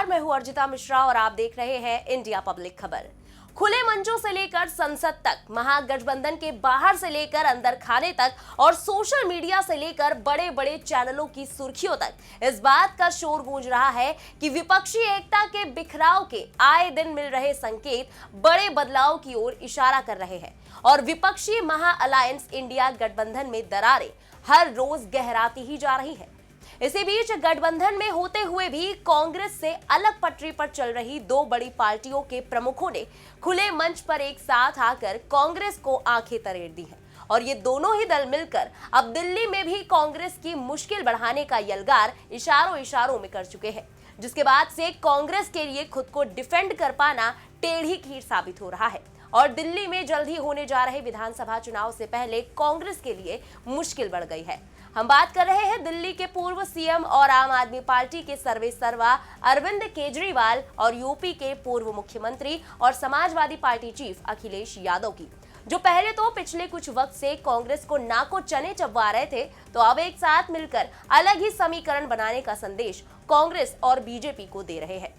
नमस्कार, मैं हूं अर्जिता मिश्रा और आप देख रहे हैं इंडिया पब्लिक खबर। खुले मंचों से लेकर संसद तक, महागठबंधन के बाहर से लेकर अंदर खाने तक और सोशल मीडिया से लेकर बड़े बड़े चैनलों की सुर्खियों तक इस बात का शोर गूंज रहा है कि विपक्षी एकता के बिखराव के आए दिन मिल रहे संकेत बड़े बदलाव की ओर इशारा कर रहे हैं और विपक्षी महा अलायंस इंडिया गठबंधन में दरारें हर रोज गहराती ही जा रही है। इसी बीच गठबंधन में होते हुए भी कांग्रेस से अलग पटरी पर चल रही दो बड़ी पार्टियों के प्रमुखों ने खुले मंच पर एक साथ आकर कांग्रेस को आंखें तरेड़ दी हैं और ये दोनों ही दल मिलकर अब दिल्ली में भी कांग्रेस की मुश्किल बढ़ाने का यलगार इशारों इशारों में कर चुके हैं, जिसके बाद से कांग्रेस के लिए खुद को डिफेंड कर पाना टेढ़ी खीर साबित हो रहा है और दिल्ली में जल्द ही होने जा रहे विधानसभा चुनाव से पहले कांग्रेस के लिए मुश्किल बढ़ गई है। हम बात कर रहे हैं दिल्ली के पूर्व सीएम और आम आदमी पार्टी के सर्वेसर्वा अरविंद केजरीवाल और यूपी के पूर्व मुख्यमंत्री और समाजवादी पार्टी चीफ अखिलेश यादव की, जो पहले तो पिछले कुछ वक्त से कांग्रेस को नाको चने चबवा रहे थे, तो अब एक साथ मिलकर अलग ही समीकरण बनाने का संदेश कांग्रेस और बीजेपी को दे रहे हैं।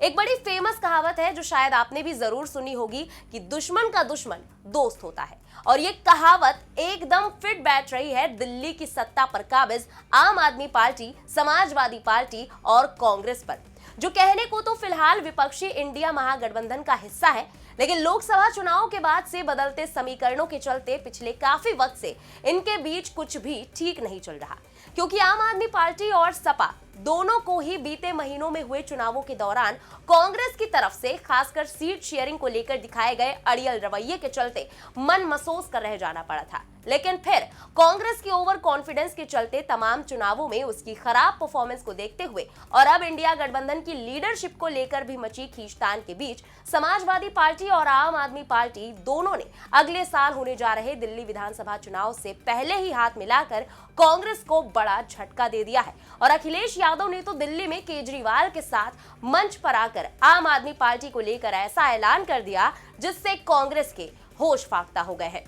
एक बड़ी फेमस कहावत है जो शायद आपने भी जरूर सुनी होगी कि दुश्मन का दुश्मन दोस्त होता है, और ये कहावत एकदम फिट बैठ रही है दिल्ली की सत्ता पर काबिज आम आदमी पार्टी, समाजवादी पार्टी और कांग्रेस पर, जो कहने को तो फिलहाल विपक्षी इंडिया महागठबंधन का हिस्सा है, लेकिन लोकसभा चुनाव के बाद से बदलते समीकरणों के चलते पिछले काफी वक्त से इनके बीच कुछ भी ठीक नहीं चल रहा, क्योंकि आम आदमी पार्टी और सपा दोनों को ही बीते महीनों में हुए चुनावों के दौरान कांग्रेस की तरफ से खासकर सीट शेयरिंग को लेकर दिखाए गए अड़ियल रवैये के चलते मन मसोस कर रह जाना पड़ा था। लेकिन फिर कांग्रेस की ओवर कॉन्फिडेंस के चलते तमाम चुनावों में उसकी खराब परफॉर्मेंस को देखते हुए और अब इंडिया गठबंधन की लीडरशिप को लेकर भी मची खींचतान के बीच समाजवादी पार्टी और आम आदमी पार्टी दोनों ने अगले साल होने जा रहे दिल्ली विधानसभा चुनाव से पहले ही हाथ मिलाकर कांग्रेस को बड़ा झटका दे दिया है और अखिलेश यादव ने तो दिल्ली में केजरीवाल के साथ मंच पर आकर आम आदमी पार्टी को लेकर ऐसा ऐलान कर दिया जिससे कांग्रेस के होश फाख्ता हो गए हैं।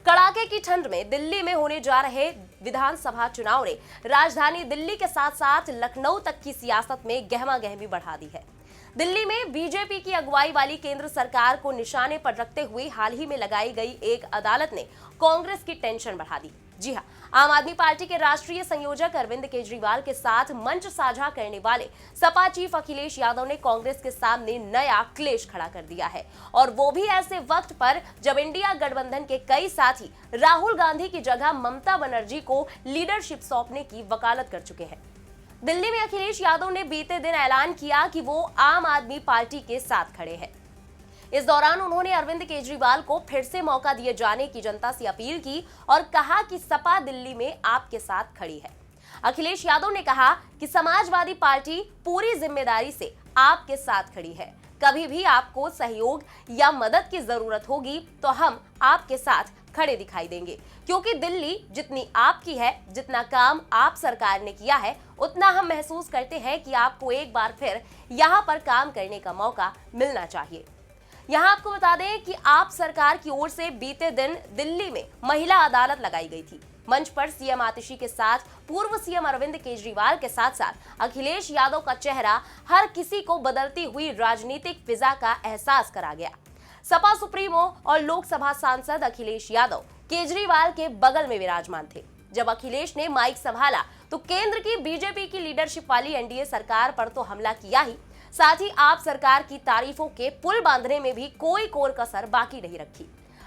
कड़ाके की ठंड में दिल्ली में होने जा रहे विधानसभा चुनाव ने राजधानी दिल्ली के साथ साथ लखनऊ तक की सियासत में गहमा गहमी बढ़ा दी है। दिल्ली में बीजेपी की अगुवाई वाली केंद्र सरकार को निशाने पर रखते हुए हाल ही में लगाई गई एक अदालत ने कांग्रेस की टेंशन बढ़ा दी। जी हां, आम आदमी पार्टी के राष्ट्रीय संयोजक अरविंद केजरीवाल के साथ मंच साझा करने वाले सपा चीफ अखिलेश यादव ने कांग्रेस के सामने नया क्लेश खड़ा कर दिया है, और वो भी ऐसे वक्त पर जब इंडिया गठबंधन के कई साथी राहुल गांधी की जगह ममता बनर्जी को लीडरशिप सौंपने की वकालत कर चुके हैं। दिल्ली में अखिलेश यादव ने बीते दिन ऐलान किया कि वो आम आदमी पार्टी के साथ खड़े हैं। इस दौरान उन्होंने अरविंद केजरीवाल को फिर से मौका दिए जाने की जनता से अपील की और कहा कि सपा दिल्ली में आपके साथ खड़ी है। अखिलेश यादव ने कहा कि समाजवादी पार्टी पूरी जिम्मेदारी से आपके साथ खड़ी है, कभी भी आपको सहयोग या मदद की जरूरत होगी तो हम आपके साथ खड़े दिखाई देंगे, क्योंकि दिल्ली जितनी आपकी है, जितना काम आप सरकार ने किया है, उतना हम महसूस करते हैं कि आपको एक बार फिर यहाँ पर काम करने का मौका मिलना चाहिए। यहाँ आपको बता दें कि आप सरकार की ओर से बीते दिन दिल्ली में महिला अदालत लगाई गई थी। मंच पर सीएम आतिशी के साथ पूर्व सीएम अरविंद केजरीवाल के साथ साथ अखिलेश यादव का चेहरा हर किसी को बदलती हुई राजनीतिक फिजा का एहसास करा गया। सपा सुप्रीमो और लोकसभा सांसद अखिलेश यादव केजरीवाल के बगल में विराजमान थे। जब अखिलेश ने माइक संभाला तो केंद्र की बीजेपी की लीडरशिप वाली एनडीए सरकार पर तो हमला किया ही, साथ ही आप सरकार की तारीफों के पुल बांधने में भी कोई कोर कसर बाकी नहीं रखी।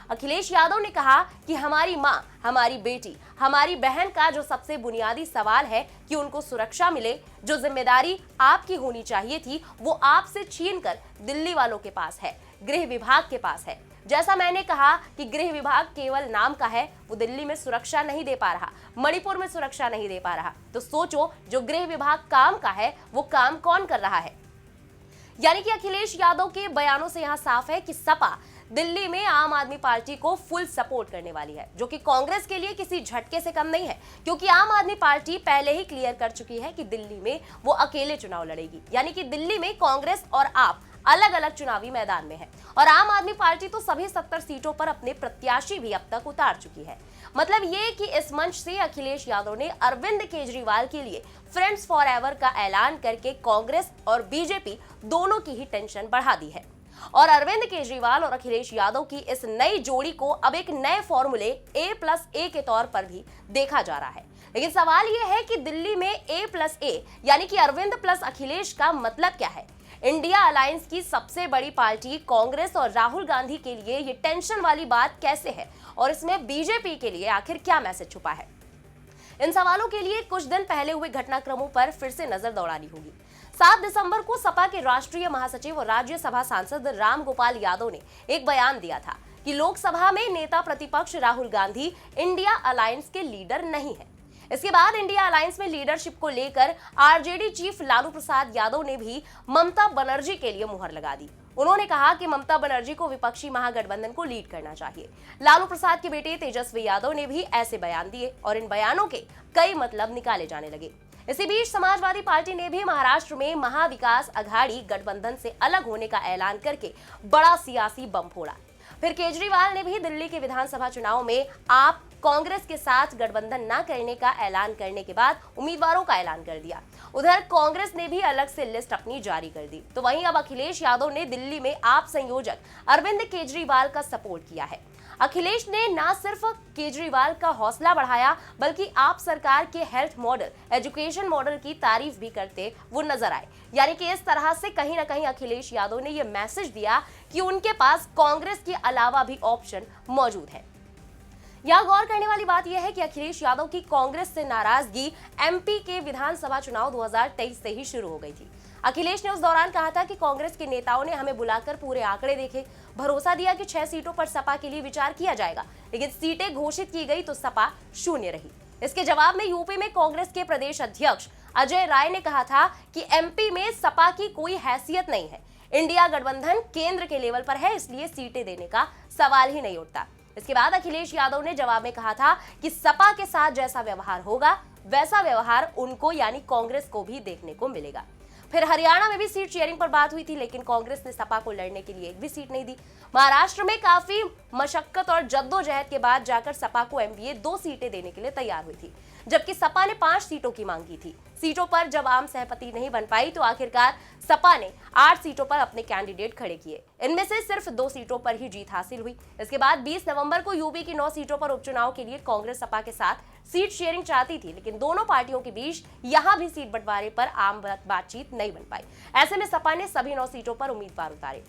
अखिलेश यादव ने कहा कि हमारी मां, हमारी बेटी, हमारी बहन का जो सबसे बुनियादी सवाल है कि उनको सुरक्षा मिले, जो जिम्मेदारी आपकी होनी चाहिए थी वो आपसे छीनकर दिल्ली वालों के पास है, गृह विभाग के पास है। जैसा मैंने कहा कि गृह विभाग केवल नाम का है, वो दिल्ली में सुरक्षा नहीं दे पा रहा, मणिपुर में सुरक्षा नहीं दे पा रहा, तो सोचो जो गृह विभाग काम का है वो काम कौन कर रहा है। यानी कि अखिलेश यादव के बयानों से यहां साफ है कि सपा दिल्ली में आम आदमी पार्टी को फुल सपोर्ट करने वाली है, जो कि कांग्रेस के लिए किसी झटके से कम नहीं है, क्योंकि आम आदमी पार्टी पहले ही क्लियर कर चुकी है कि दिल्ली में वो अकेले चुनाव लड़ेगी। यानी कि दिल्ली में कांग्रेस और आप अलग अलग चुनावी मैदान में है और आम आदमी पार्टी तो सभी 70 सीटों पर अपने प्रत्याशी भी अब तक उतार चुकी है। मतलब ये कि इस मंच से अखिलेश यादव ने अरविंद केजरीवाल के लिए फ्रेंड्स फॉर एवर का ऐलान करके कांग्रेस और बीजेपी दोनों की ही टेंशन बढ़ा दी है और अरविंद केजरीवाल और अखिलेश यादव की इस नई जोड़ी को अब एक नए फॉर्मूले A+A के तौर पर भी देखा जा रहा है। लेकिन सवाल यह है कि दिल्ली में A+A यानी कि अरविंद प्लस अखिलेश का मतलब क्या है। इंडिया अलायंस की सबसे बड़ी पार्टी कांग्रेस और राहुल गांधी के लिए ये टेंशन वाली बात कैसे है और इसमें बीजेपी के लिए आखिर क्या मैसेज छुपा है। इन सवालों के लिए कुछ दिन पहले हुए घटनाक्रमों पर फिर से नजर दौड़ानी होगी। 7 दिसंबर को सपा के राष्ट्रीय महासचिव और राज्यसभा सांसद राम गोपाल यादव ने एक बयान दिया था कि लोकसभा में नेता प्रतिपक्ष राहुल गांधी इंडिया अलायंस के लीडर नहीं है। इसके बाद इंडिया अलायंस में लीडरशिप को लेकर आरजेडी चीफ लालू प्रसाद यादव ने भी ममता बनर्जी के लिए मुहर लगा दी। उन्होंने कहा कि ममता बनर्जी को विपक्षी महागठबंधन को लीड करना चाहिए। लालू प्रसाद के बेटे तेजस्वी यादव ने भी ऐसे बयान दिए और इन बयानों के कई मतलब निकाले जाने लगे। इसी बीच समाजवादी पार्टी ने भी महाराष्ट्र में महाविकास अघाड़ी गठबंधन से अलग होने का ऐलान करके बड़ा सियासी बम फोड़ा। फिर केजरीवाल ने भी दिल्ली के विधानसभा चुनाव में आप कांग्रेस के साथ गठबंधन न करने का ऐलान करने के बाद उम्मीदवारों का ऐलान कर दिया। उधर कांग्रेस ने भी अलग से लिस्ट अपनी जारी कर दी। तो वहीं अब अखिलेश यादव ने दिल्ली में आप संयोजक अरविंद केजरीवाल का सपोर्ट किया है। अखिलेश ने न सिर्फ केजरीवाल का हौसला बढ़ाया बल्कि आप सरकार के हेल्थ मॉडल, एजुकेशन मॉडल की तारीफ भी करते वो नजर आए। यानी कि इस तरह से कहीं ना कहीं अखिलेश यादव ने यह मैसेज दिया कि उनके पास कांग्रेस के अलावा भी ऑप्शन मौजूद है। यहाँ गौर करने वाली बात यह है कि अखिलेश यादव की कांग्रेस से नाराजगी एमपी के विधानसभा चुनाव 2023 से ही शुरू हो गई थी। अखिलेश ने उस दौरान कहा था कि कांग्रेस के नेताओं ने हमें बुलाकर पूरे आंकड़े देखे, भरोसा दिया कि 6 सीटों पर सपा के लिए विचार किया जाएगा, लेकिन सीटें घोषित की गई तो सपा शून्य रही। इसके जवाब में यूपी में कांग्रेस के प्रदेश अध्यक्ष अजय राय ने कहा था कि एमपी में सपा की कोई हैसियत नहीं है, इंडिया गठबंधन केंद्र के लेवल पर है, इसलिए सीटें देने का सवाल ही नहीं उठता। इसके बाद अखिलेश यादव ने जवाब में कहा था कि सपा के साथ जैसा व्यवहार होगा वैसा व्यवहार उनको यानी कांग्रेस को भी देखने को मिलेगा। फिर हरियाणा में भी सीट शेयरिंग पर बात हुई थी, लेकिन कांग्रेस ने सपा को लड़ने के लिए एक भी सीट नहीं दी। महाराष्ट्र में काफी मशक्कत और जद्दोजहद के बाद जाकर सपा को एमवीए 2 सीटें देने के लिए तैयार हुई थी, जबकि सपा ने 5 सीटों की मांग की थी। सीटों पर जब आम सहमति नहीं बन पाई तो आखिरकार सपा ने 8 सीटों पर अपने कैंडिडेट खड़े किए। इनमें से सिर्फ 2 सीटों पर ही जीत हासिल हुई। इसके बाद 20 नवंबर को यूपी की 9 सीटों पर उपचुनाव के लिए कांग्रेस सपा के साथ सीट शेयरिंग चाहती थी, लेकिन दोनों पार्टियों के बीच यहां भी सीट बंटवारे पर आम बातचीत नहीं बन पाई। ऐसे में सपा ने सभी 9 सीटों पर उम्मीदवार उतारे।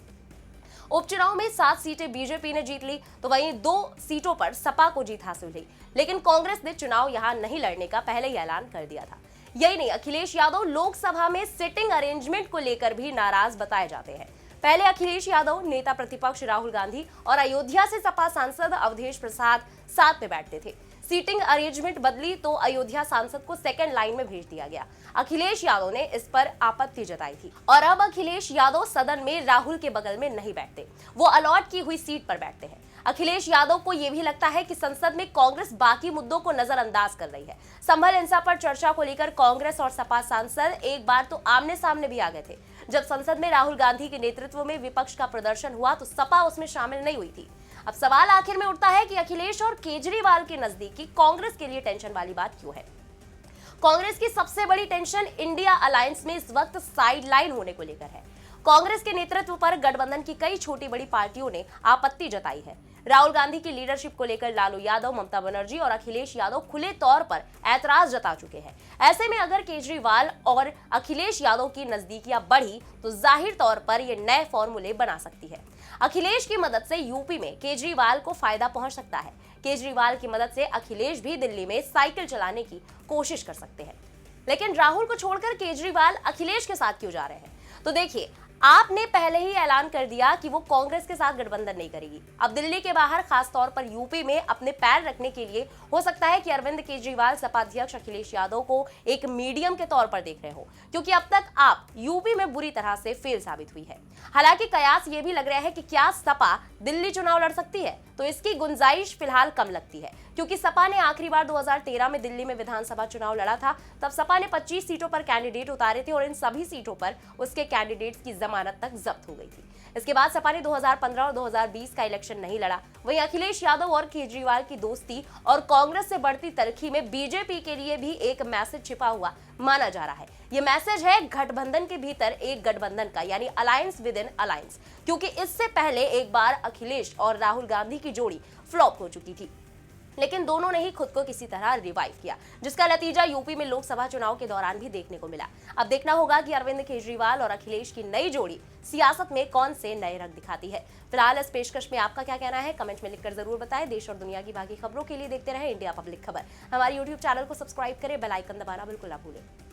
उपचुनाव में 7 सीटें बीजेपी ने जीत ली तो वहीं 2 सीटों पर सपा को जीत हासिल हुई, लेकिन कांग्रेस ने चुनाव यहां नहीं लड़ने का पहले ही ऐलान कर दिया था। यही नहीं, अखिलेश यादव लोकसभा में सिटिंग अरेंजमेंट को लेकर भी नाराज बताए जाते हैं। पहले अखिलेश यादव, नेता प्रतिपक्ष राहुल गांधी और अयोध्या से सपा सांसद अवधेश प्रसाद साथ में बैठते थे। सीटिंग अरेंजमेंट बदली तो अयोध्या सांसद को सेकंड लाइन में भेज दिया गया। अखिलेश यादव ने इस पर आपत्ति जताई थी और अब अखिलेश यादव सदन में राहुल के बगल में नहीं बैठते, वो अलॉट की हुई सीट पर बैठते हैं। अखिलेश यादव को यह भी लगता है कि संसद में कांग्रेस बाकी मुद्दों को नजरअंदाज कर रही है। संभल हिंसा पर चर्चा को लेकर कांग्रेस और सपा सांसद एक बार तो आमने सामने भी आ गए थे। जब संसद में राहुल गांधी के नेतृत्व में विपक्ष का प्रदर्शन हुआ तो सपा उसमें शामिल नहीं हुई थी। अब सवाल आखिर में उठता है कि अखिलेश और केजरीवाल के नजदीकी कांग्रेस के लिए टेंशन वाली बात क्यों है। कांग्रेस की सबसे बड़ी टेंशन इंडिया अलायंस में इस वक्त साइडलाइन होने को लेकर है। कांग्रेस के नेतृत्व पर गठबंधन की कई छोटी बड़ी पार्टियों ने आपत्ति जताई है। राहुल गांधी की लीडरशिप को लेकर लालू यादव, ममता बनर्जी और अखिलेश यादव खुले तौर पर ऐतराज जता चुके हैं। ऐसे में अगर केजरीवाल और अखिलेश यादव की नजदीकियां बढ़ी तो जाहिर तौर पर ये नए फॉर्मूले बना सकती है। अखिलेश की मदद से यूपी में केजरीवाल को फायदा पहुंच सकता है। केजरीवाल की मदद से अखिलेश भी दिल्ली में साइकिल चलाने की कोशिश कर सकते हैं। लेकिन राहुल को छोड़कर केजरीवाल अखिलेश के साथ क्यों जा रहे हैं? तो देखिए, आपने पहले ही ऐलान कर दिया कि वो कांग्रेस के साथ गठबंधन नहीं करेगी। अब दिल्ली के बाहर, खास तौर पर यूपी में अपने पैर रखने के लिए हो सकता है कि अरविंद केजरीवाल सपा अध्यक्ष अखिलेश यादव को एक मीडियम के तौर पर देख रहे हो, क्योंकि अब तक आप यूपी में बुरी तरह से फेल साबित हुई है। हालांकि कयास ये भी लग रहा है कि क्या सपा दिल्ली चुनाव लड़ सकती है, तो इसकी गुंजाइश फिलहाल कम लगती है, क्योंकि सपा ने आखिरी बार 2013 में दिल्ली में विधानसभा चुनाव लड़ा था। तब सपा ने 25 सीटों पर कैंडिडेट उतारे थे और इन सभी सीटों पर उसके कैंडिडेट्स की जमानत तक जब्त हो गई थी। इसके बाद सपा ने 2015 और 2020 का इलेक्शन नहीं लड़ा। वहीं अखिलेश यादव और केजरीवाल की दोस्ती और कांग्रेस से बढ़ती तरक्की में बीजेपी के लिए भी एक मैसेज छिपा हुआ माना जा रहा है। ये मैसेज है गठबंधन के भीतर एक गठबंधन का, यानी अलायंस विद इन अलायंस, क्योंकि इससे पहले एक बार अखिलेश और राहुल गांधी की जोड़ी फ्लॉप हो चुकी थी, लेकिन दोनों ने ही खुद को किसी तरह रिवाइव किया, जिसका नतीजा यूपी में लोकसभा चुनाव के दौरान भी देखने को मिला। अब देखना होगा कि अरविंद केजरीवाल और अखिलेश की नई जोड़ी सियासत में कौन से नए रंग दिखाती है। फिलहाल इस पेशकश में आपका क्या कहना है, कमेंट में लिखकर जरूर बताएं। देश और दुनिया की बाकी खबरों के लिए देखते रहे इंडिया पब्लिक खबर। हमारे यूट्यूब चैनल को सब्सक्राइब करें, बेल आइकन दबाना बिल्कुल ना भूलें।